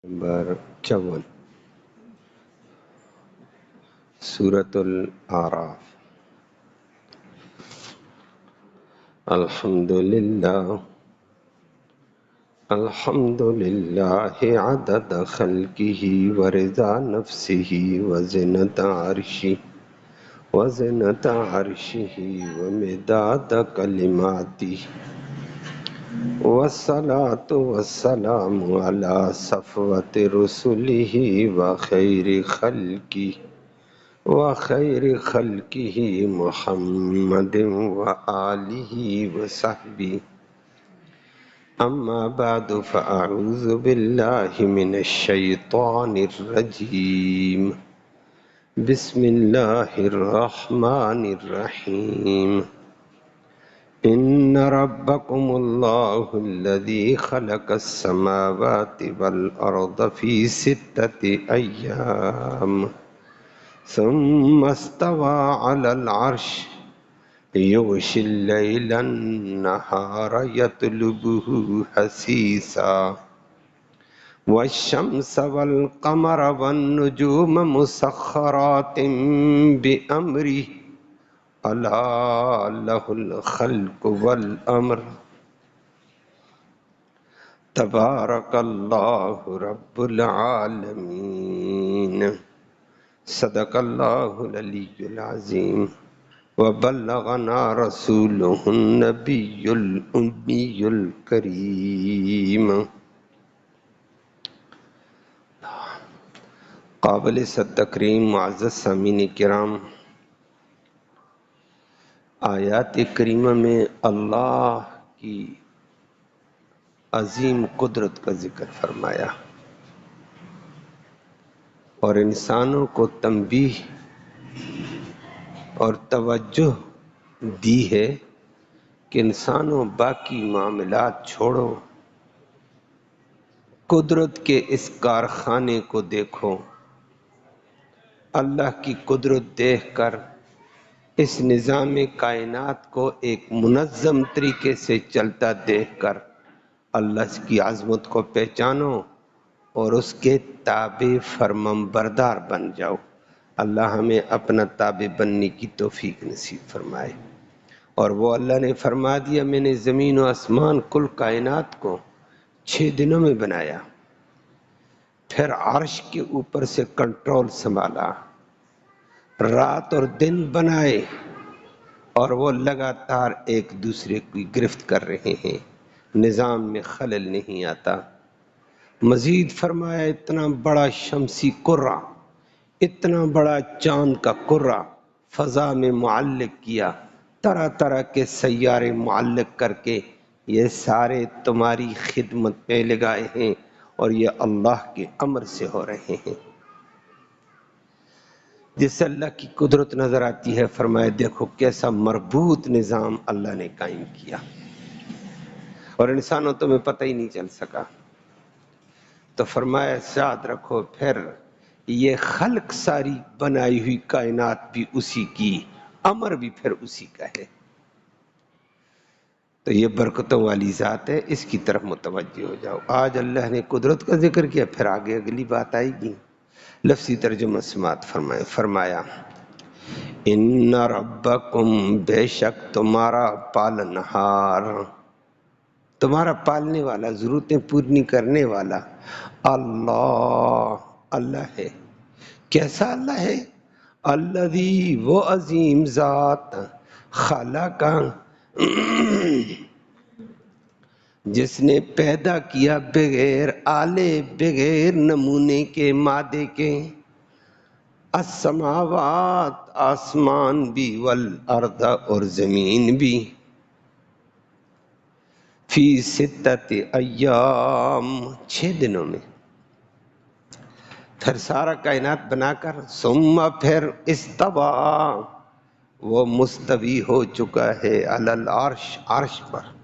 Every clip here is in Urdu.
نمبر 54 سورۃ الاعراف۔ الحمدللہ عدد خلقہ ورضا نفسہ وزنة عرشہ ومداد کلماتہ، والصلاة والسلام علی صفوۃ رسلہ وخیر خلقہ محمد وآلہ وصحبہ، اما بعد فاعوذ باللہ من الشیطان الرجیم، بسم اللہ الرحمن الرحیم۔ ان ربکم اللہ الذی خلق السماوات والارض فی 6 ایام ثم استوى على العرش یغشی اللیل النہار یطلبہ حثیثا والشمس والقمر والنجوم مسخرات بأمرہ الا لہ الخلق والامر تبارک اللہ رب العالمین۔ صدق اللہ العلی العظیم وبلغنا رسولہ النبی الامی الکریم۔ قابل صد تکریم معزز سامعین کرام، آیات کریمہ میں اللہ کی عظیم قدرت کا ذکر فرمایا اور انسانوں کو تنبیہ اور توجہ دی ہے کہ انسانوں باقی معاملات چھوڑو، قدرت کے اس کارخانے کو دیکھو۔ اللہ کی قدرت دیکھ کر اس نظام کائنات کو ایک منظم طریقے سے چلتا دیکھ کر اللہ کی عظمت کو پہچانو اور اس کے تابع فرمان بردار بن جاؤ۔ اللہ ہمیں اپنا تابع بننے کی توفیق نصیب فرمائے۔ اور وہ اللہ نے فرما دیا، میں نے زمین و آسمان کل کائنات کو 6 دنوں میں بنایا، پھر عرش کے اوپر سے کنٹرول سنبھالا، رات اور دن بنائے اور وہ لگاتار ایک دوسرے کی گرفت کر رہے ہیں، نظام میں خلل نہیں آتا۔ مزید فرمایا اتنا بڑا شمسی کرہ، اتنا بڑا چاند کا کرہ فضا میں معلق کیا، طرح طرح کے سیارے معلق کر کے یہ سارے تمہاری خدمت میں لگائے ہیں اور یہ اللہ کے امر سے ہو رہے ہیں۔ جس سے اللہ کی قدرت نظر آتی ہے، فرمایا دیکھو کیسا مربوط نظام اللہ نے قائم کیا اور انسانوں تمہیں پتہ ہی نہیں چل سکا۔ تو فرمایا یاد رکھو پھر یہ خلق ساری بنائی ہوئی کائنات بھی اسی کی، امر بھی پھر اسی کا ہے۔ تو یہ برکتوں والی ذات ہے، اس کی طرف متوجہ ہو جاؤ۔ آج اللہ نے قدرت کا ذکر کیا، پھر آگے اگلی بات آئے گی۔ لفظی ترجمہ سماعت فرمایا ان ربکم، بے شک تمہارا پالنہار، تمہارا پالنے والا، ضرورتیں پوری کرنے والا اللہ ہے۔ کیسا اللہ ہے؟ الذی، وہ عظیم ذات، خلق، جس نے پیدا کیا بغیر آلے، بغیر نمونے کے، مادے کے، السماوات، آسمان بھی، والارض، اور زمین بھی، فی 6 ایام، 6 دنوں میں، پھر سارا کائنات بنا کر، ثم، پھر استویٰ، وہ مستوی ہو چکا ہے، علی العرش، عرش پر،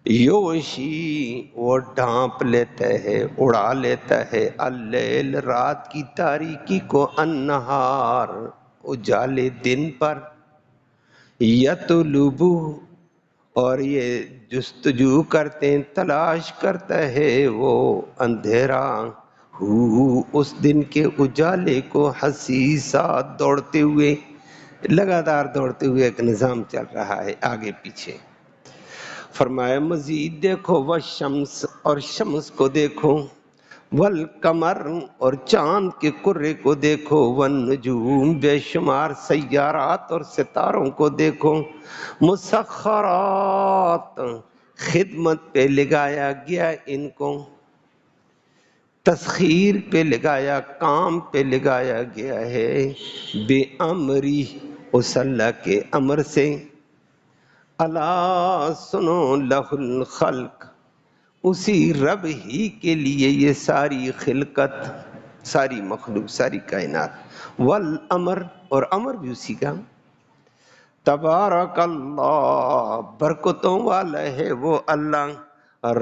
یوشی، وہ ڈھانپ لیتا ہے، اڑا لیتا ہے، اللیل، رات کی تاریکی کو، النہار، اجالے دن پر، یطلبو، اور یہ جستجو کرتے ہیں، تلاش کرتا ہے وہ اندھیرا، اس دن کے اجالے کو حسیسا، دوڑتے ہوئے، لگاتار دوڑتے ہوئے ایک نظام چل رہا ہے آگے پیچھے۔ فرمایا مزید دیکھو والشمس، اور شمس کو دیکھو، والقمر، اور چاند کے کرے کو دیکھو، والنجوم، بے شمار سیارات اور ستاروں کو دیکھو، مسخرات، خدمت پہ لگایا گیا ان کو، تسخیر پہ لگایا، کام پہ لگایا گیا ہے، بے امری، اس اللہ کے امر سے، الا سنو، لہ الخلق، اسی رب ہی کے لیے یہ ساری خلقت، ساری مخلوق، ساری کائنات، والامر، اور امر بھی اسی کا، تبارک اللہ، برکتوں والا ہے وہ اللہ،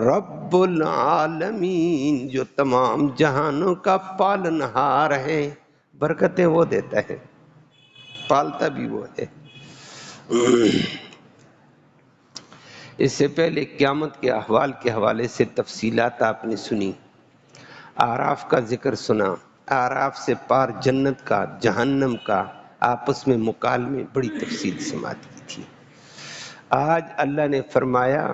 رب العالمین، جو تمام جہانوں کا پالنہار ہے، برکتیں وہ دیتا ہے، پالتا بھی وہ ہے۔ اس سے پہلے قیامت کے احوال کے حوالے سے تفصیلات آپ نے سنی، اعراف کا ذکر سنا، اعراف سے پار جنت کا، جہنم کا آپس میں مکالمے بڑی تفصیل سماعت کی تھی۔ آج اللہ نے فرمایا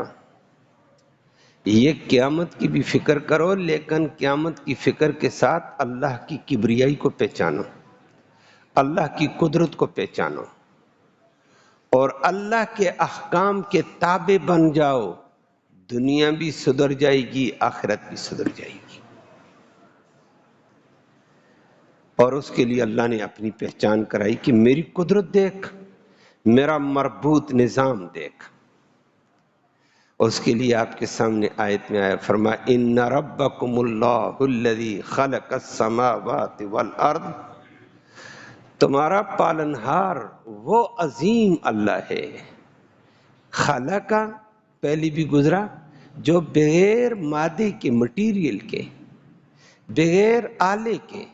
یہ قیامت کی بھی فکر کرو، لیکن قیامت کی فکر کے ساتھ اللہ کی کبریائی کو پہچانو، اللہ کی قدرت کو پہچانو، اور اللہ کے احکام کے تابع بن جاؤ، دنیا بھی سدھر جائے گی، آخرت بھی سدھر جائے گی۔ اور اس کے لیے اللہ نے اپنی پہچان کرائی کہ میری قدرت دیکھ، میرا مربوط نظام دیکھ۔ اس کے لیے آپ کے سامنے آیت میں آیا، فرمایا ان ربکم اللہ الذی خلق السماوات والارض، تمہارا پالنہار وہ عظیم اللہ ہے، خلق، پہلی بھی گزرا، جو بغیر مادے کے، مٹیریل کے، بغیر آلے کے،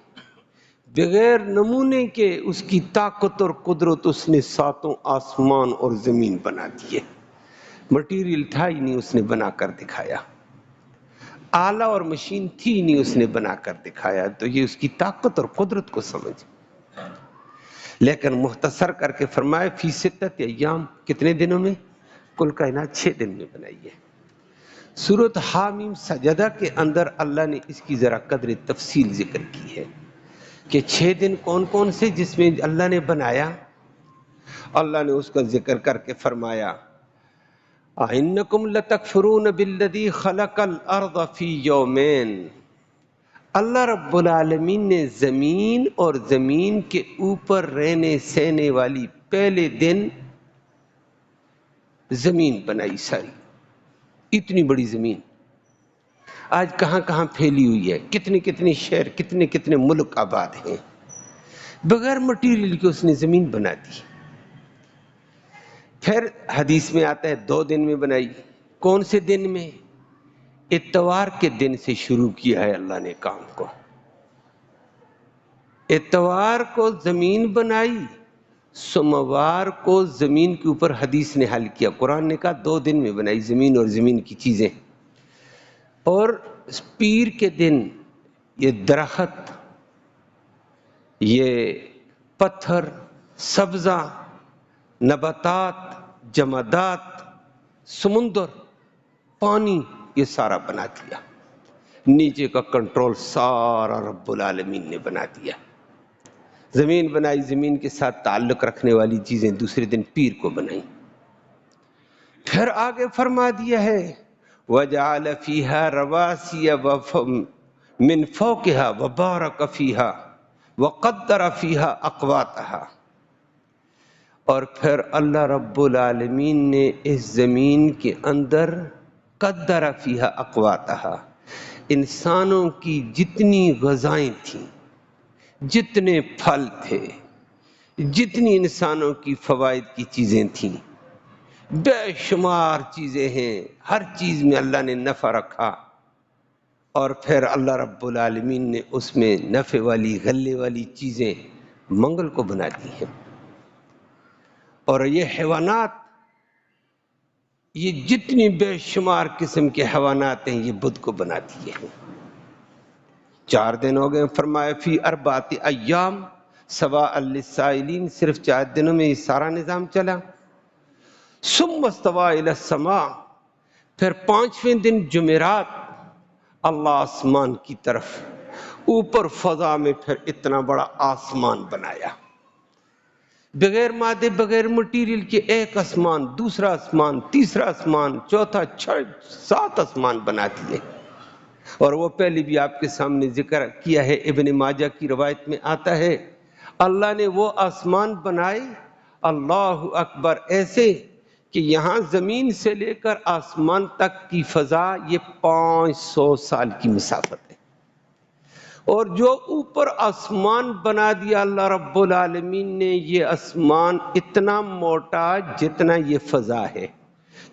بغیر نمونے کے، اس کی طاقت اور قدرت، اس نے ساتوں آسمان اور زمین بنا دیے، مٹیریل تھا ہی نہیں، اس نے بنا کر دکھایا، آلہ اور مشین تھی ہی نہیں، اس نے بنا کر دکھایا، تو یہ اس کی طاقت اور قدرت کو سمجھ۔ لیکن مختصر کر کے فرمائے فی ستت ایام، کتنے دنوں میں؟ کل کائنات 6 دن میں بنائی ہے۔ سورۃ حامیم سجدہ کے اندر اللہ نے اس کی ذرا قدر تفصیل ذکر کی ہے کہ 6 دن کون کون سے جس میں اللہ نے بنایا۔ اللہ نے اس کا ذکر کر کے فرمایا اَإِنَّكُمْ لَتَكْفُرُونَ بِالَّذِي خَلَقَ الْأَرْضَ فِي يَوْمَيْنِ، اللہ رب العالمین نے زمین اور زمین کے اوپر رہنے سہنے والی پہلے دن زمین بنائی ساری، اتنی بڑی زمین آج کہاں کہاں پھیلی ہوئی ہے، کتنے کتنے شہر، کتنے کتنے ملک آباد ہیں، بغیر مٹیریل کے اس نے زمین بنا دی۔ پھر حدیث میں آتا ہے 2 دن میں بنائی، کون سے دن میں؟ اتوار کے دن سے شروع کیا ہے اللہ نے کام کو، اتوار کو زمین بنائی، سوموار کو زمین کے اوپر حدیث نے حل کیا، قرآن نے کہا 2 دن میں بنائی زمین اور زمین کی چیزیں، اور پیر کے دن یہ درخت، یہ پتھر، سبزہ، نباتات، جمادات، سمندر، پانی، یہ سارا بنا دیا، نیچے کا کنٹرول سارا رب العالمین نے بنا دیا۔ زمین بنائی، زمین کے ساتھ تعلق رکھنے والی چیزیں دوسرے دن پیر کو بنائی۔ پھر آگے فرما دیا ہے وَجَعَلَ فِيهَا رَوَاسِيَ مِن فَوْقِهَا وَبَارَكَ فِيهَا وَقَدَّرَ فِيهَا أَقْوَاتَهَا، اور پھر اللہ رب العالمین نے اس زمین کے اندر قدر فیہا اقواتہا، انسانوں کی جتنی غذائیں تھیں، جتنے پھل تھے، جتنی انسانوں کی فوائد کی چیزیں تھیں، بے شمار چیزیں ہیں، ہر چیز میں اللہ نے نفع رکھا، اور پھر اللہ رب العالمین نے اس میں نفع والی، غلے والی چیزیں منگل کو بنا دی ہیں۔ اور یہ حیوانات یہ جتنی بے شمار قسم کے حیوانات ہیں یہ بدھ کو بنا دیے ہیں۔ 4 دن ہو گئے، فرمایا فی اربعۃ ایام سواء للسائلین، صرف 4 دنوں میں یہ سارا نظام چلا۔ ثم استوى الی السماء، پھر 5ویں دن جمعرات اللہ آسمان کی طرف اوپر فضا میں پھر اتنا بڑا آسمان بنایا، بغیر مادے بغیر مٹیریل کے، ایک آسمان، دوسرا آسمان، تیسرا آسمان، چوتھا، 7 آسمان بنا دیے۔ اور وہ پہلے بھی آپ کے سامنے ذکر کیا ہے، ابن ماجہ کی روایت میں آتا ہے اللہ نے وہ آسمان بنائے، اللہ اکبر، ایسے کہ یہاں زمین سے لے کر آسمان تک کی فضا یہ 500 سال کی مسافت ہے، اور جو اوپر آسمان بنا دیا اللہ رب العالمین نے، یہ آسمان اتنا موٹا جتنا یہ فضا ہے،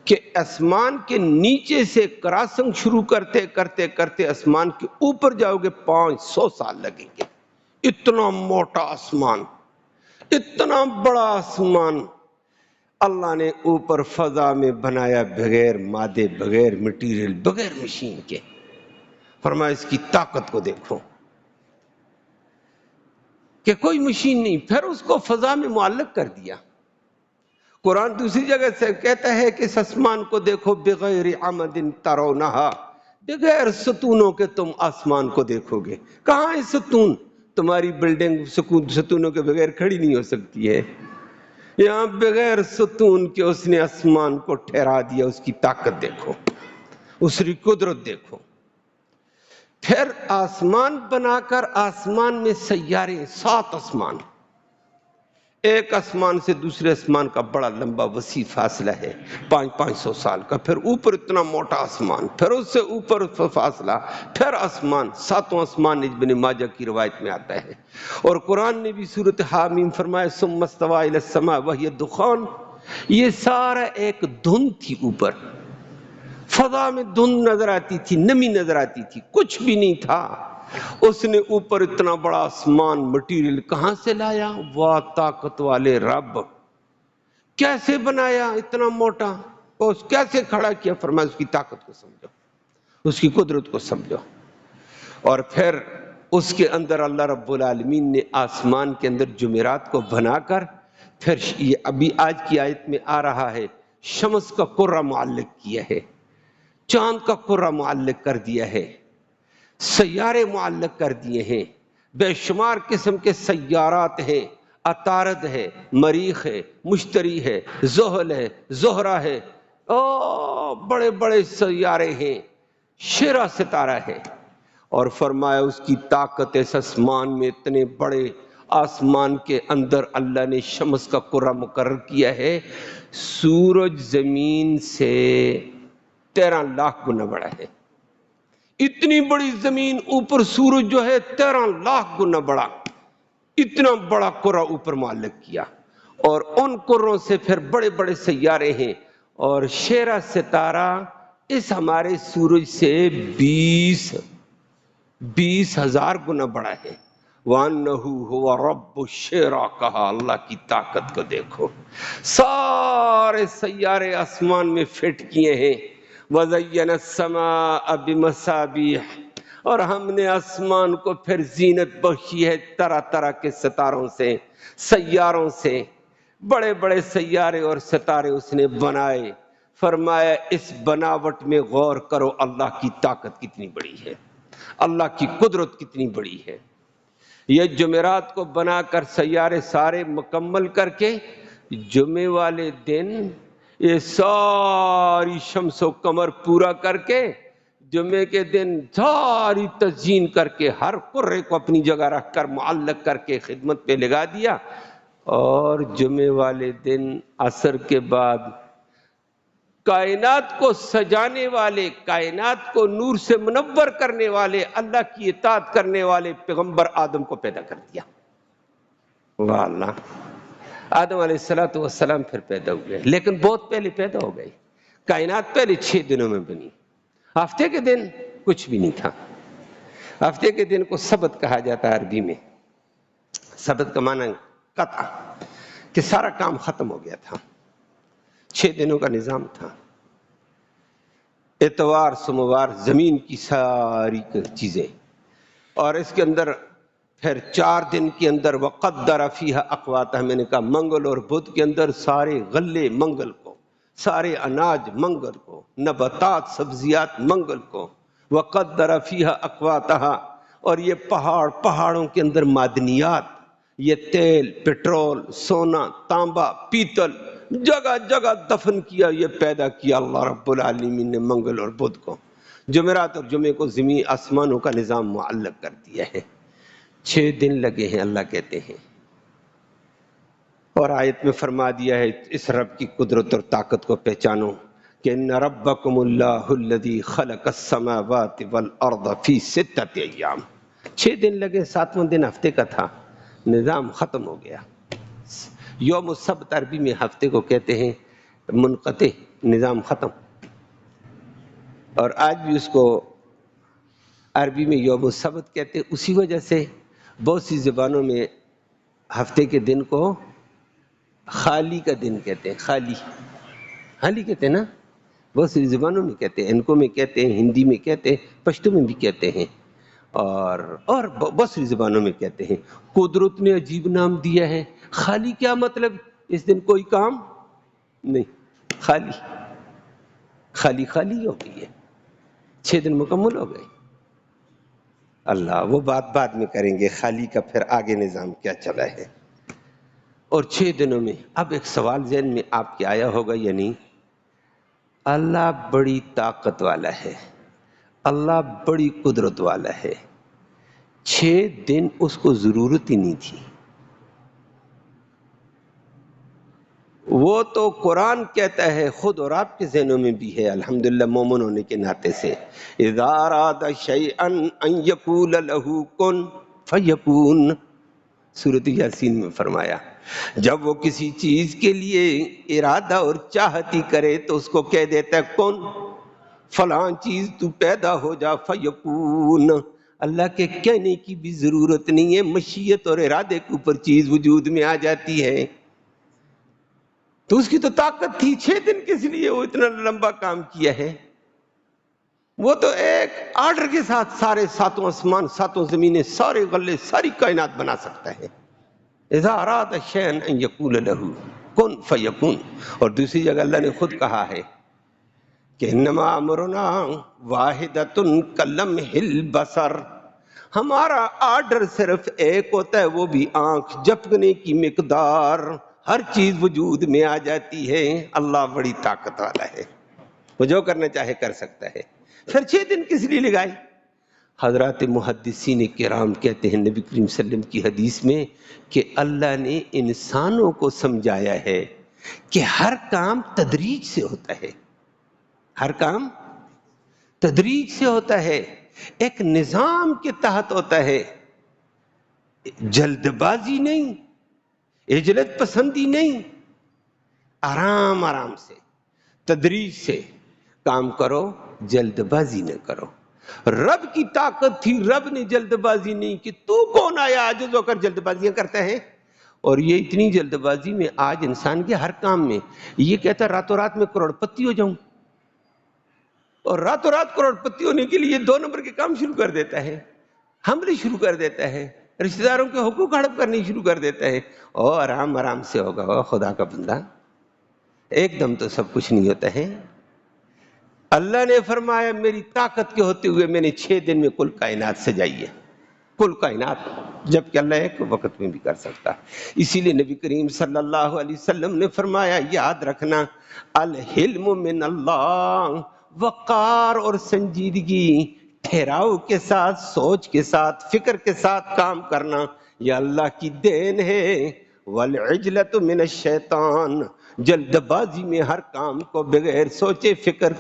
کہ آسمان کے نیچے سے کراسنگ شروع کرتے کرتے کرتے آسمان کے اوپر جاؤ گے 500 سال لگیں گے۔ اتنا موٹا آسمان، اتنا بڑا آسمان اللہ نے اوپر فضا میں بنایا، بغیر مادے بغیر مٹیریل بغیر مشین کے۔ فرمایا اس کی طاقت کو دیکھو کہ کوئی مشین نہیں، پھر اس کو فضا میں معلق کر دیا۔ قرآن دوسری جگہ سے کہتا ہے کہ اس آسمان کو دیکھو بغیر عمد ترونہا، بغیر ستونوں کے تم آسمان کو دیکھو گے۔ کہاں ہے ستون؟ تمہاری بلڈنگ ستونوں کے بغیر کھڑی نہیں ہو سکتی ہے، یہاں بغیر ستون کے اس نے آسمان کو ٹھہرا دیا۔ اس کی طاقت دیکھو، اس کی قدرت دیکھو۔ پھر آسمان بنا کر آسمان میں سیارے، 7 آسمان، ایک آسمان سے دوسرے آسمان کا بڑا لمبا وسیع فاصلہ ہے، 500 سال کا، پھر اوپر اتنا موٹا آسمان، پھر اس سے اوپر فاصلہ، پھر آسمان، 7واں آسمان ابن ماجہ کی روایت میں آتا ہے۔ اور قرآن نے بھی سورۃ حامیم فرمایا ثم استوى الی السماء وہی دخان، یہ سارا ایک دھند تھی، اوپر فضا میں دھند نظر آتی تھی، نمی نظر آتی تھی، کچھ بھی نہیں تھا۔ اس نے اوپر اتنا بڑا آسمان مٹیریل کہاں سے لایا؟ واہ طاقت والے رب، کیسے بنایا اتنا موٹا، اس کیسے کھڑا کیا؟ فرمایا اس کی طاقت کو سمجھو، اس کی قدرت کو سمجھو۔ اور پھر اس کے اندر اللہ رب العالمین نے آسمان کے اندر جمعرات کو بنا کر، پھر یہ ابھی آج کی آیت میں آ رہا ہے، شمس کا قرہ معلق کیا ہے، چاند کا قرہ معلق کر دیا ہے، سیارے معلق کر دیے ہیں، بے شمار قسم کے سیارات ہیں، عطارد ہے، مریخ ہے، مشتری ہے، زحل ہے، زہرہ ہے، بڑے بڑے سیارے ہیں، شیرہ ستارہ ہے۔ اور فرمایا اس کی طاقت اس آسمان میں، اتنے بڑے آسمان کے اندر اللہ نے شمس کا قرہ مقرر کیا ہے، سورج زمین سے 13 لاکھ گنا بڑا ہے۔ اتنی بڑی زمین، اوپر سورج جو ہے 13 لاکھ گنا بڑا، اتنا بڑا قرہ اوپر معلق کیا۔ اور ان قروں سے پھر بڑے بڑے سیارے ہیں، اور شیرہ ستارہ اس ہمارے سورج سے 20,000 گنا بڑا ہے۔ وَأَنَّهُ هُوَ رَبُّ الشِّعْرَىٰ، کہا اللہ کی طاقت کو دیکھو، سارے سیارے آسمان میں فٹ کیے ہیں۔ وَزَيَّنَ السَّمَاءَ بِمَصَابِيحَ، اور ہم نے آسمان کو پھر زینت بخشی ہے طرح طرح کے ستاروں سے، سیاروں سے، بڑے بڑے سیارے اور ستارے اس نے بنائے۔ فرمایا اس بناوٹ میں غور کرو، اللہ کی طاقت کتنی بڑی ہے، اللہ کی قدرت کتنی بڑی ہے۔ یہ جمعرات کو بنا کر سیارے سارے مکمل کر کے، جمعے والے دن یہ ساری شمس و قمر پورا کر کے، جمعے کے دن ساری تزئین کر کے، ہر قرے کو اپنی جگہ رکھ کر معلق کر کے خدمت پہ لگا دیا۔ اور جمعے والے دن عصر کے بعد کائنات کو سجانے والے، کائنات کو نور سے منور کرنے والے، اللہ کی اطاعت کرنے والے پیغمبر آدم کو پیدا کر دیا۔ واہ اللہ، آدم علیہ السلام پھر پیدا ہوئے، لیکن بہت پہلے پیدا ہو گئے۔ کائنات پہلے 6 دنوں میں بنی، ہفتے کے دن کچھ بھی نہیں تھا۔ ہفتے کے دن کو سبت کہا جاتا ہے عربی میں، سبت کا معنی قطع، کہ سارا کام ختم ہو گیا تھا، 6 دنوں کا نظام تھا۔ اتوار سوموار زمین کی ساری چیزیں، اور اس کے اندر پھر 4 دن کے اندر وقدر فیہا اقواتہ، میں نے کہا منگل اور بدھ کے اندر سارے غلے منگل کو، سارے اناج منگل کو، نباتات سبزیات منگل کو، وقدر فیہا اقواتہ، اور یہ پہاڑوں کے اندر معدنیات، یہ تیل، پٹرول، سونا، تانبا، پیتل جگہ جگہ دفن کیا، یہ پیدا کیا اللہ رب العالمین نے منگل اور بدھ کو۔ جمعرات اور جمعے کو زمین آسمانوں کا نظام معلق کر دیا ہے۔ 6 دن لگے ہیں اللہ کہتے ہیں، اور آیت میں فرما دیا ہے اس رب کی قدرت اور طاقت کو پہچانو کہ ان ربکم اللہ الذی خلق السماوات والارض فی 6 ایام۔ 6 دن لگے، 7واں دن ہفتے کا تھا، نظام ختم ہو گیا۔ یوم السبت عربی میں ہفتے کو کہتے ہیں منقطع، نظام ختم، اور آج بھی اس کو عربی میں یوم السبت کہتے ہیں۔ اسی وجہ سے بہت سی زبانوں میں ہفتے کے دن کو خالی کا دن کہتے ہیں، خالی کہتے ہیں نا، بہت سی زبانوں میں کہتے ہیں، انکو میں کہتے ہیں، ہندی میں کہتے ہیں، پشتو میں بھی کہتے ہیں، اور بہت سی زبانوں میں کہتے ہیں۔ قدرت نے عجیب نام دیا ہے، خالی کیا مطلب؟ اس دن کوئی کام نہیں، خالی ہو گئی ہے، 6 دن مکمل ہو گئے۔ اللہ وہ بات بعد میں کریں گے، خالی کا پھر آگے نظام کیا چلا ہے۔ اور 6 دنوں میں اب ایک سوال ذہن میں آپ کے آیا ہوگا یا نہیں، اللہ بڑی طاقت والا ہے، اللہ بڑی قدرت والا ہے، 6 دن اس کو ضرورت ہی نہیں تھی۔ وہ تو قرآن کہتا ہے، خود اور آپ کے ذہنوں میں بھی ہے الحمدللہ مومن ہونے کے ناطے سے، اذا اراد شیئا ان یقول له کن فیکون، سورۃ یاسین میں فرمایا جب وہ کسی چیز کے لیے ارادہ اور چاہتی کرے تو اس کو کہہ دیتا ہے کن، فلاں چیز تو پیدا ہو جا، فیکون۔ اللہ کے کہنے کی بھی ضرورت نہیں ہے، مشیت اور ارادے کے اوپر چیز وجود میں آ جاتی ہے۔ تو اس کی تو طاقت تھی، 6 دن کس لیے وہ اتنا لمبا کام کیا ہے؟ وہ تو ایک آرڈر کے ساتھ سارے 7 آسمان، 7 زمینیں، سارے غلے، ساری کائنات بنا سکتا ہے۔ اذا اراد شیئا ان یقول له کن فیکون۔ اور دوسری جگہ اللہ نے خود کہا ہے کہ انما امرنا واحدۃ کلمح البصر، ہمارا آرڈر صرف ایک ہوتا ہے، وہ بھی آنکھ جھپکنے کی مقدار، ہر چیز وجود میں آ جاتی ہے۔ اللہ بڑی طاقت والا ہے، وہ جو کرنا چاہے کر سکتا ہے۔ پھر 6 دن کس لیے لگائے؟ حضرات محدثین کرام کہتے ہیں نبی کریم صلی اللہ علیہ وسلم کی حدیث میں کہ اللہ نے انسانوں کو سمجھایا ہے کہ ہر کام تدریج سے ہوتا ہے، ہر کام تدریج سے ہوتا ہے، ایک نظام کے تحت ہوتا ہے، جلد بازی نہیں، عجلت پسندی نہیں، آرام آرام سے تدریج سے کام کرو، جلد بازی نہ کرو۔ رب کی طاقت تھی، رب نے جلد بازی نہیں کی۔ تو کون آیا عاجز ہو کر جلد بازیاں کرتا ہے؟ اور یہ اتنی جلد بازی میں آج انسان کے ہر کام میں یہ کہتا ہے راتوں رات میں کروڑ پتی ہو جاؤں، اور راتوں رات کروڑ پتی ہونے کے لیے 2 نمبر کے کام شروع کر دیتا ہے، حملے شروع کر دیتا ہے، رشتہ داروں کے حقوق ہڑپ کرنے شروع کر دیتا ہے۔ اور آرام آرام سے ہوگا، او خدا کا بندہ، ایک دم تو سب کچھ نہیں ہوتا ہے۔ اللہ نے فرمایا میری طاقت کے ہوتے ہوئے میں نے 6 دن میں کل کائنات سجائی ہے، کل کائنات، جبکہ اللہ ایک وقت میں بھی کر سکتا۔ اسی لیے نبی کریم صلی اللہ علیہ وسلم نے فرمایا یاد رکھنا الحلم من اللہ، وقار اور سنجیدگی، ٹھہراؤ کے ساتھ، سوچ کے ساتھ، فکر کے ساتھ کام کرنا یہ اللہ کی دین ہے۔ والعجلۃ من الشیطان، جلد بازی میں ہر کام کو بغیر سوچے فکر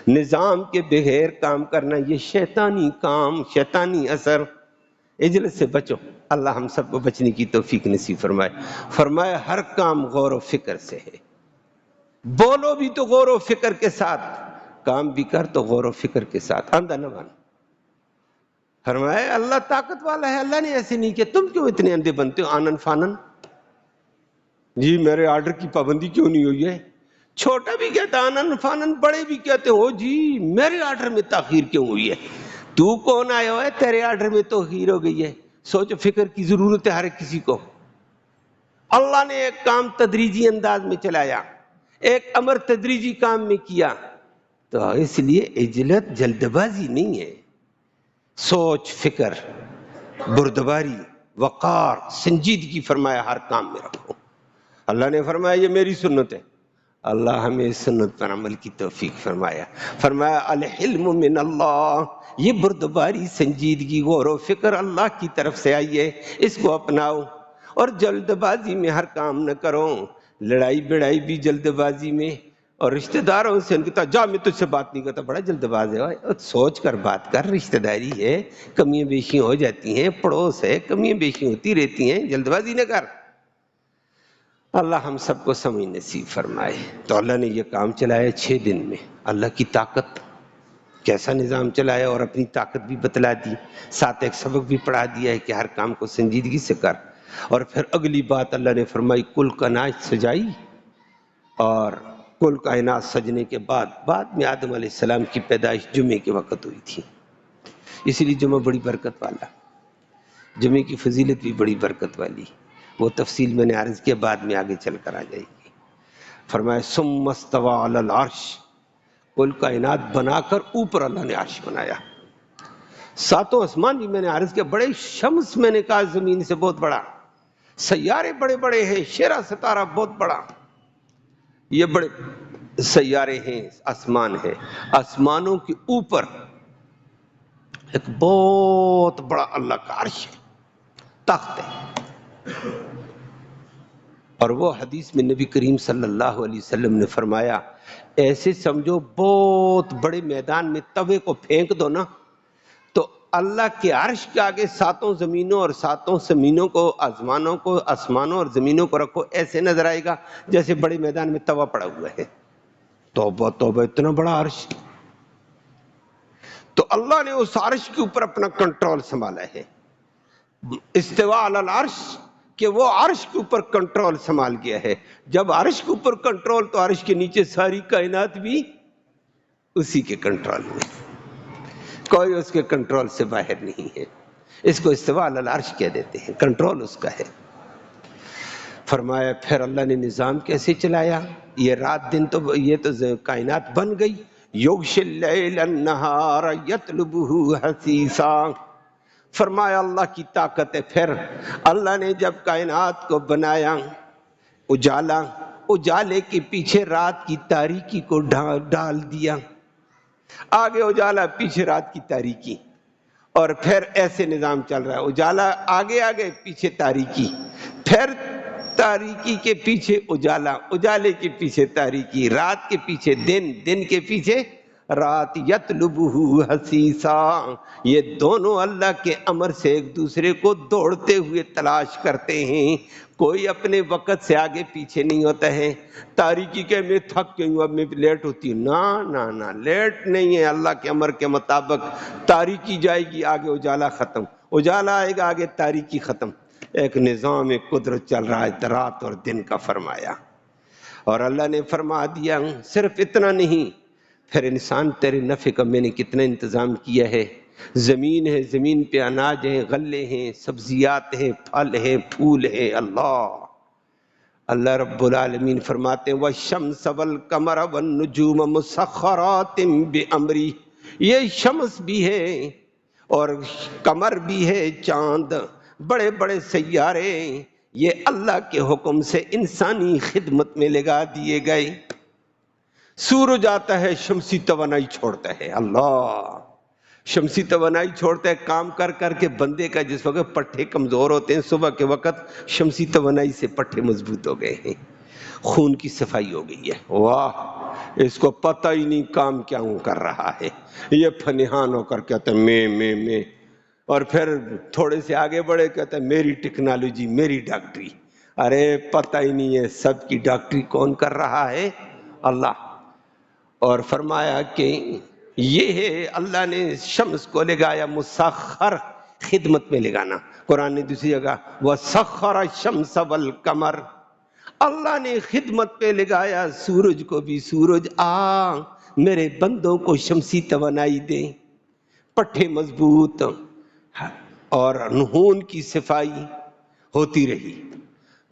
نظام کے بغیر کام کرنا یہ شیطانی کام، شیطانی اثر۔ عجلت سے بچو، اللہ ہم سب کو بچنے کی توفیق نصیب فرمائے۔ فرمایا ہر کام غور و فکر سے ہے، بولو بھی تو غور و فکر کے ساتھ، کام بھی کر تو غور و فکر کے ساتھ، اندھا نہ بن۔ فرمایا اللہ طاقت والا ہے، اللہ نے ایسے نہیں کیا، تم کیوں اتنے اندھے بنتے ہو آنن فانن؟ جی میرے آرڈر کی پابندی کیوں نہیں ہوئی ہے؟ چھوٹا بھی کہتا آنن فانن، بڑے بھی کہتے ہو جی میرے آرڈر میں تاخیر کیوں ہوئی ہے؟ تو کون آیا ہوا ہے تیرے آرڈر میں تاخیر ہو گئی ہے؟ سوچ فکر کی ضرورت ہے ہر کسی کو۔ اللہ نے ایک کام تدریجی انداز میں چلایا، ایک امر تدریجی کام میں کیا، تو اس لیے عجلت جلد بازی نہیں ہے، سوچ فکر بردباری وقار سنجیدگی فرمایا ہر کام میں رکھو۔ اللہ نے فرمایا یہ میری سنت ہے، اللہ ہمیں اس سنت پر عمل کی توفیق فرمایا۔ فرمایا الحلم من اللہ، یہ بردباری سنجیدگی غور و فکر اللہ کی طرف سے آئی ہے، اس کو اپناؤ، اور جلد بازی میں ہر کام نہ کرو۔ لڑائی بڑائی بھی جلد بازی میں، اور رشتہ داروں سے ان کی جا میں تجھ سے بات نہیں کرتا، بڑا جلد باز ہے، سوچ کر بات کر، رشتہ داری ہے، کمیاں بیشیاں ہو جاتی ہیں، پڑوس ہے، کمیاں بیشیاں ہوتی رہتی ہیں، جلد بازی نہ کر۔ اللہ ہم سب کو سمجھ نصیب فرمائے۔ تو اللہ نے یہ کام چلایا 6 دن میں، اللہ کی طاقت، کیسا نظام چلایا، اور اپنی طاقت بھی بتلا دی، ساتھ ایک سبق بھی پڑھا دیا ہے کہ ہر کام کو سنجیدگی سے کر۔ اور پھر اگلی بات اللہ نے فرمائی کل کائنات سجائی، اور کل کائنات سجنے کے بعد میں آدم علیہ السلام کی پیدائش جمعے کے وقت ہوئی تھی، اس لیے جمعہ بڑی برکت والا، جمعے کی فضیلت بھی بڑی برکت والی، وہ تفصیل میں نے عرض کیا، بعد میں آگے چل کر آ جائے گی۔ فرمایا ثم استوى علی العرش، کل کائنات بنا کر اوپر اللہ نے عرش بنایا۔ 7 آسمان بھی میں نے عرض کیا بڑے، شمس میں نے کہا زمین سے بہت بڑا، سیارے بڑے بڑے ہیں، شیرا ستارہ بہت بڑا، یہ بڑے سیارے ہیں، آسمان ہے، آسمانوں کے اوپر ایک بہت بڑا اللہ کا عرش ہے، تخت ہے۔ اور وہ حدیث میں نبی کریم صلی اللہ علیہ وسلم نے فرمایا ایسے سمجھو بہت بڑے میدان میں توے کو پھینک دو نا، تو اللہ کے عرش کے آگے 7 زمینوں اور 7 زمینوں کو، آسمانوں اور زمینوں کو رکھو، ایسے نظر آئے گا جیسے بڑے میدان میں توا پڑا ہوا ہے۔ توبہ توبہ، اتنا بڑا عرش! تو اللہ نے اس عرش کے اوپر اپنا کنٹرول سنبھالا ہے، استوا علی العرش، کہ وہ عرش کے اوپر کنٹرول سنبھال گیا ہے۔ جب عرش کے اوپر کنٹرول تو عرش کے نیچے ساری کائنات بھی اسی کے کنٹرول میں، کوئی اس کے کنٹرول سے باہر نہیں ہے۔ اس کو استوا علی العرش کہہ دیتے ہیں، کنٹرول اس کا ہے۔ فرمایا پھر اللہ نے نظام کیسے چلایا، یہ رات دن تو یہ تو کائنات بن گئی، یغشی اللیل النہار یطلبہ حثیثا، فرمایا اللہ کی طاقت ہے۔ پھر اللہ نے جب کائنات کو بنایا، اجالا، اجالے کے پیچھے رات کی تاریکی کو ڈال دیا، آگے اجالا پیچھے رات کی تاریکی، اور پھر ایسے نظام چل رہا ہے، اجالا آگے آگے پیچھے تاریکی، پھر تاریکی کے پیچھے اجالا، اجالے کے پیچھے تاریکی، رات کے پیچھے دن، دن کے پیچھے رات، یطلبہ حثیثا، یہ دونوں اللہ کے امر سے ایک دوسرے کو دوڑتے ہوئے تلاش کرتے ہیں، کوئی اپنے وقت سے آگے پیچھے نہیں ہوتا ہے۔ تاریکی کہ میں تھک گئی ہوں اب میں لیٹ ہوتی ہوں، نہ لیٹ نہیں ہے، اللہ کے امر کے مطابق تاریکی جائے گی آگے اجالا ختم، اجالا آئے گا آگے تاریکی ختم، ایک نظام قدرت چل رہا ہے رات اور دن کا فرمایا۔ اور اللہ نے فرما دیا صرف اتنا نہیں، پھر انسان تیرے نفع کا میں نے کتنا انتظام کیا ہے، زمین ہے، زمین پہ اناج ہیں، غلے ہیں، سبزیات ہیں، پھل ہیں، پھول ہیں۔ اللہ رب العالمین فرماتے ہیں وَالشَّمْسَ وَالْقَمَرَ وَالنُّجُومَ مُسَخَّرَاتٍ بِأَمْرِهِ، یہ شمس بھی ہے اور قمر بھی ہے، چاند، بڑے بڑے سیارے، یہ اللہ کے حکم سے انسانی خدمت میں لگا دیے گئے۔ سورج آتا ہے شمسی توانائی چھوڑتا ہے، اللہ شمسی توانائی چھوڑتا ہے، کام کر کر کے بندے کا جس وقت پٹھے کمزور ہوتے ہیں، صبح کے وقت شمسی توانائی سے پٹھے مضبوط ہو گئے ہیں، خون کی صفائی ہو گئی ہے، واہ اس کو پتہ ہی نہیں کام کیا کر رہا ہے، یہ پھنہان ہو کر کہتا ہے میں، اور پھر تھوڑے سے آگے بڑھے کہتا ہے میری ٹیکنالوجی، میری ڈاکٹری، ارے پتہ ہی نہیں ہے سب کی ڈاکٹری کون کر رہا ہے، اللہ۔ اور فرمایا کہ یہ ہے اللہ نے شمس کو لگایا مسخر، خدمت میں لگانا۔ قرآن نے دوسری جگہ وَسَخَّرَ الشَّمْسَ وَالْقَمَرَ، اللہ نے خدمت پہ لگایا سورج کو بھی، سورج آ میرے بندوں کو شمسی توانائی دے، پٹھے مضبوط اور نہون کی صفائی ہوتی رہی۔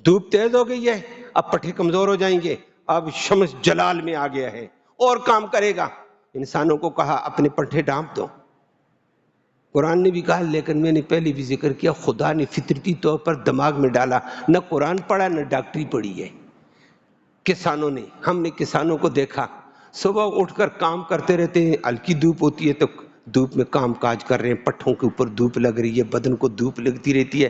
دھوپ تیز ہو گئی ہے، اب پٹھے کمزور ہو جائیں گے، اب شمس جلال میں آ گیا ہے اور کام کرے گا۔ انسانوں کو کہا اپنے پٹھے ڈھانپ دو، قرآن نے بھی کہا، لیکن میں نے پہلے بھی ذکر کیا، خدا نے فطرتی طور پر دماغ میں ڈالا، نہ قرآن پڑھا نہ ڈاکٹری پڑھی ہے۔ کسانوں نے، ہم نے کسانوں کو دیکھا صبح اٹھ کر کام کرتے رہتے ہیں، ہلکی دھوپ ہوتی ہے تو دھوپ میں کام کاج کر رہے ہیں، پٹھوں کے اوپر دھوپ لگ رہی ہے، بدن کو دھوپ لگتی رہتی ہے۔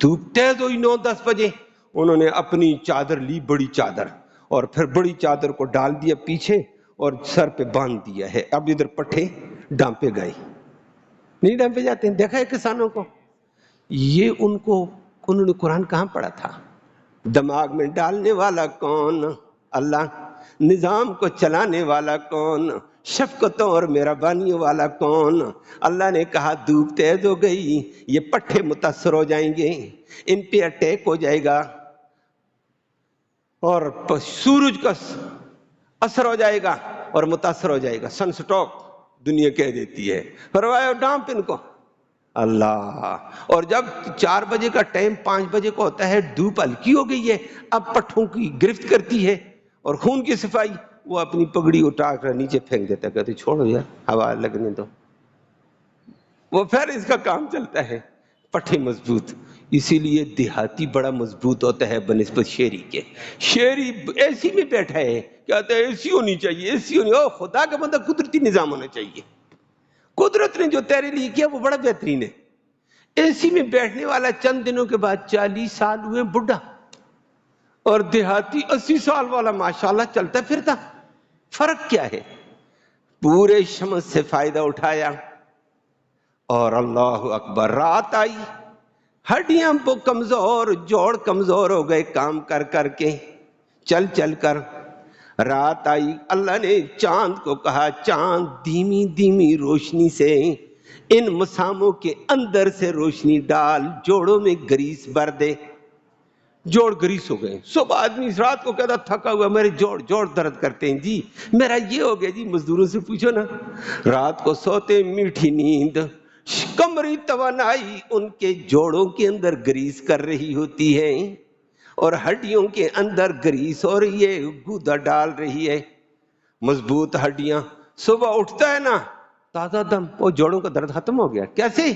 دھوپ تیز ہوئی 9-10 بجے، انہوں نے اپنی چادر لی، بڑی چادر، اور پھر بڑی چادر کو ڈال دیا پیچھے اور سر پہ باندھ دیا ہے۔ اب ادھر پٹھے ڈانپے گئے، نہیں ڈانپے جاتے ہیں، دیکھا ہے کسانوں کو؟ یہ انہوں نے قرآن کہاں پڑھا تھا؟ دماغ میں ڈالنے والا کون؟ اللہ۔ نظام کو چلانے والا کون؟ شفقتوں اور مہربانیوں والا کون؟ اللہ نے کہا دھوپ تیز ہو گئی، یہ پٹھے متاثر ہو جائیں گے، ان پہ اٹیک ہو جائے گا اور سورج کا اثر ہو جائے گا اور متاثر ہو جائے گا، سن سٹوک دنیا کہہ دیتی ہے، فرمایا ڈانپ ان کو۔ اللہ، اور جب 4 بجے کا ٹائم 5 بجے کو ہوتا ہے، دھوپ ہلکی ہو گئی ہے، اب پٹھوں کی گرفت کرتی ہے اور خون کی صفائی، وہ اپنی پگڑی اٹھا کر نیچے پھینک دیتا ہے، کہتے چھوڑو یار ہوا لگنے دو، وہ پھر اس کا کام چلتا ہے۔ پٹھے مضبوط، اسی لیے دیہاتی بڑا مضبوط ہوتا ہے بنسبت شہری کے۔ شہری اے سی میں بیٹھا ہے، کہتا ہے اے سی ہونی چاہیے، اے سی ہونی، او خدا کا بندہ قدرتی نظام ہونا چاہیے۔ قدرت نے جو تیرے لیے کیا وہ بڑا بہترین ہے۔ اے سی میں بیٹھنے والا چند دنوں کے بعد 40 سال ہوئے بڈھا، اور دیہاتی 80 سال والا ماشاءاللہ چلتا پھرتا۔ فرق کیا ہے؟ پورے شمس سے فائدہ اٹھایا، اور اللہ اکبر، رات آئی، ہڈیاں کمزور، جوڑ کمزور ہو گئے کام کر کر کے، چل چل کر۔ رات آئی، اللہ نے چاند کو کہا چاند دھیمی دھیمی روشنی سے ان مساموں کے اندر سے روشنی ڈال، جوڑوں میں گریس بھر دے۔ جوڑ گریس ہو گئے۔ صبح آدمی اس رات کو کہتا تھکا ہوا میرے جوڑ درد کرتے ہیں جی، میرا یہ ہو گیا جی، مزدوروں سے پوچھو نا، رات کو سوتے میٹھی نیند، کمری توانائی ان کے جوڑوں کے اندر گریس کر رہی ہوتی ہے اور ہڈیوں کے اندر گریس ہو رہی ہے، گودا ڈال رہی ہے، مضبوط ہڈیاں۔ صبح اٹھتا ہے نا تازہ دم، وہ جوڑوں کا درد ختم ہو گیا۔ کیسے؟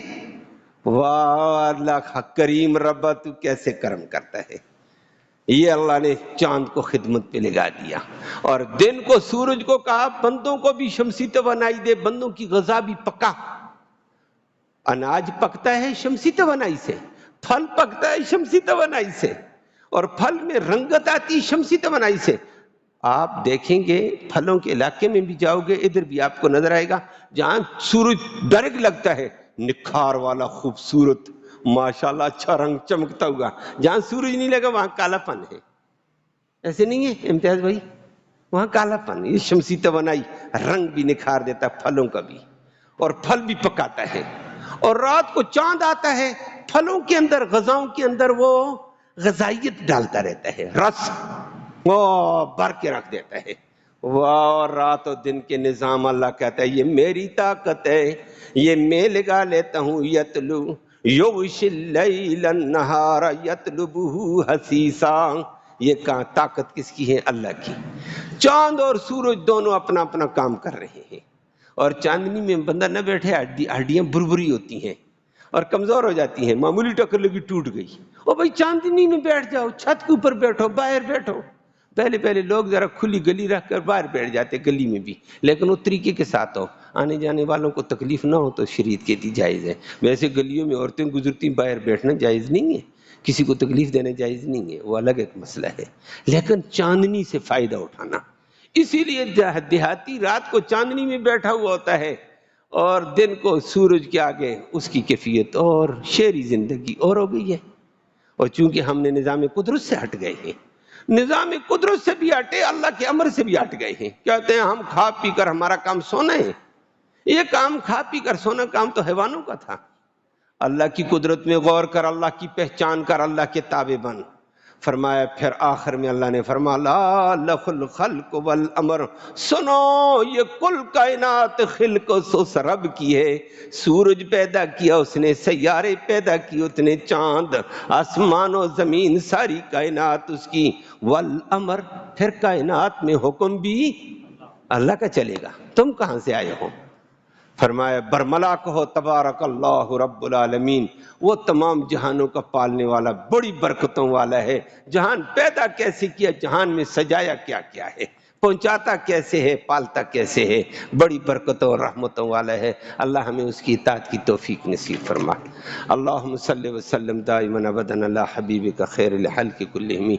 واہ اللہ کریم ربا، تو کیسے کرم کرتا ہے۔ یہ اللہ نے چاند کو خدمت پہ لگا دیا، اور دن کو سورج کو کہا بندوں کو بھی شمسی توانائی دے، بندوں کی غذا بھی پکا۔ اناج پکتا ہے شمسی توانائی سے، پھل پکتا ہے شمسی توانائی سے، اور پھل میں رنگت آتی شمسی توانائی سے۔ آپ دیکھیں گے پھلوں کے علاقے میں بھی جاؤ گے، ادھر بھی آپ کو نظر آئے گا، جہاں سورج ڈائریکٹ لگتا ہے، نکھار والا خوبصورت ماشاءاللہ اچھا رنگ چمکتا ہوا۔ جہاں سورج نہیں لگا وہاں کالا پن ہے، ایسے نہیں ہے امتیاز بھائی؟ وہاں کالا پن، یہ شمسی توانائی رنگ بھی نکھار دیتا ہے پھلوں کا بھی، اور پھل بھی پکاتا ہے۔ اور رات کو چاند آتا ہے، پھلوں کے اندر، غذاؤں کے اندر وہ غذائیت ڈالتا رہتا ہے، رس وہ بھر کے رکھ دیتا ہے۔ واہ، رات و دن کے نظام، اللہ کہتا ہے یہ میری طاقت ہے، یہ میں لگا لیتا ہوں۔ یتلو یغشی اللیل النہار یطلبہ حثیثا، یہ کہاں طاقت کس کی ہے؟ اللہ کی۔ چاند اور سورج دونوں اپنا اپنا کام کر رہے ہیں، اور چاندنی میں بندہ نہ بیٹھے، ہڈیاں بربری ہوتی ہیں اور کمزور ہو جاتی ہیں، معمولی ٹکر لگی ٹوٹ گئی۔ او بھائی چاندنی میں بیٹھ جاؤ، چھت کے اوپر بیٹھو، باہر بیٹھو۔ پہلے لوگ ذرا کھلی گلی رکھ کر باہر بیٹھ جاتے گلی میں بھی، لیکن وہ طریقے کے ساتھ ہو، آنے جانے والوں کو تکلیف نہ ہو تو شریعت کہتی جائز ہے۔ ویسے گلیوں میں عورتیں گزرتی باہر بیٹھنا جائز نہیں ہے، کسی کو تکلیف دینا جائز نہیں ہے، وہ الگ ایک مسئلہ ہے، لیکن چاندنی سے فائدہ اٹھانا۔ اسی لیے دیہاتی رات کو چاندنی میں بیٹھا ہوا ہوتا ہے اور دن کو سورج کے آگے، اس کی کیفیت اور شہری زندگی اور ہو گئی ہے۔ اور چونکہ ہم نے نظام قدرت سے ہٹ گئے ہیں، نظام قدرت سے بھی ہٹے، اللہ کے امر سے بھی ہٹ گئے ہیں، کہتے ہیں ہم کھا پی کر، ہمارا کام سونا ہے۔ یہ کام کھا پی کر سونا کام تو حیوانوں کا تھا۔ اللہ کی قدرت میں غور کر، اللہ کی پہچان کر، اللہ کے تابع بن۔ فرمایا پھر آخر میں اللہ نے فرمایا لا لہ الخلق والامر، سنو یہ کل کائنات خلق اس رب کی ہے۔ سورج پیدا کیا اس نے، سیارے پیدا کیے اس نے، چاند، آسمان و زمین، ساری کائنات اس کی، والامر، پھر کائنات میں حکم بھی اللہ کا چلے گا، تم کہاں سے آئے ہو؟ فرمایا برملا کہو تبارک اللہ رب العالمین، وہ تمام جہانوں کا پالنے والا، بڑی برکتوں والا ہے۔ جہان پیدا کیسے کیا، جہان میں سجایا کیا کیا ہے، پہنچاتا کیسے ہے، پالتا کیسے ہے، بڑی برکتوں اور رحمتوں والا ہے۔ اللہ ہمیں اس کی اطاعت کی توفیق نصیب فرما۔ اللہم صلی وسلم دائما ابدا علی حبیبک خیر الخلق کلہم۔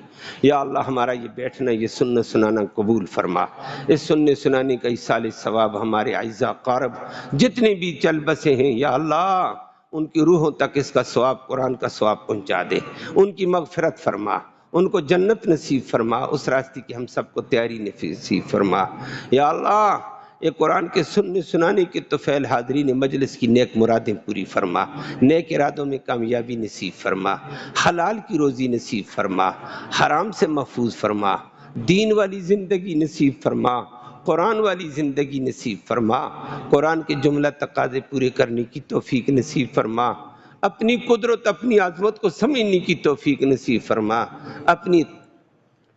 یا اللہ ہمارا یہ بیٹھنا، یہ سننا سنانا قبول فرما۔ اس سننے سنانے کا ایصال ثواب ہمارے اعزاء قارب جتنے بھی چل بسے ہیں یا اللہ ان کی روحوں تک اس کا ثواب، قرآن کا ثواب پہنچا دے، ان کی مغفرت فرما، ان کو جنت نصیب فرما، اس راستے کی ہم سب کو تیاری نصیب فرما۔ یا اللہ یہ قرآن کے سننے سنانے کے طفیل حاضرین مجلس کی نیک مرادیں پوری فرما، نیک ارادوں میں کامیابی نصیب فرما، حلال کی روزی نصیب فرما، حرام سے محفوظ فرما، دین والی زندگی نصیب فرما، قرآن والی زندگی نصیب فرما، قرآن کے جملہ تقاضے پورے کرنے کی توفیق نصیب فرما، اپنی قدرت اپنی عظمت کو سمجھنے کی توفیق نصیب فرما، اپنی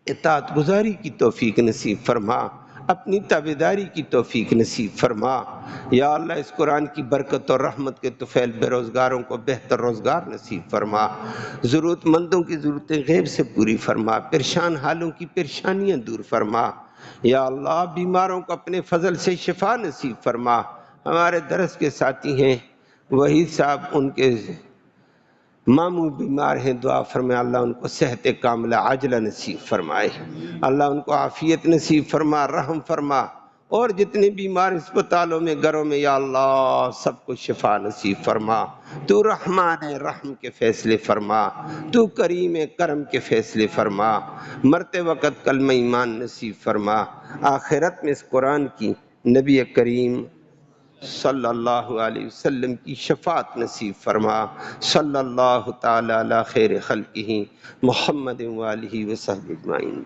اطاعت گزاری کی توفیق نصیب فرما، اپنی تابعداری کی توفیق نصیب فرما۔ یا اللہ اس قرآن کی برکت اور رحمت کے طفیل بے روزگاروں کو بہتر روزگار نصیب فرما، ضرورت مندوں کی ضرورتیں غیب سے پوری فرما، پریشان حالوں کی پریشانیاں دور فرما۔ یا اللہ بیماروں کو اپنے فضل سے شفا نصیب فرما۔ ہمارے درس کے ساتھی ہیں وحید صاحب، ان کے ماموں بیمار ہیں، دعا فرمائے اللہ ان کو صحت کاملہ عاجلہ نصیب فرمائے، اللہ ان کو عافیت نصیب فرما، رحم فرما، اور جتنے بیمار اسپتالوں میں گھروں میں یا اللہ سب کو شفا نصیب فرما۔ تو رحمان رحم کے فیصلے فرما، تو کریم کرم کے فیصلے فرما، مرتے وقت کلمہ ایمان نصیب فرما، آخرت میں اس قرآن کی نبی کریم صلی اللہ علیہ وسلم کی شفاعت نصیب فرما۔ صلی اللہ تعالی علی خیر خلقہ محمد وآلہ وصحبہ اجمعین۔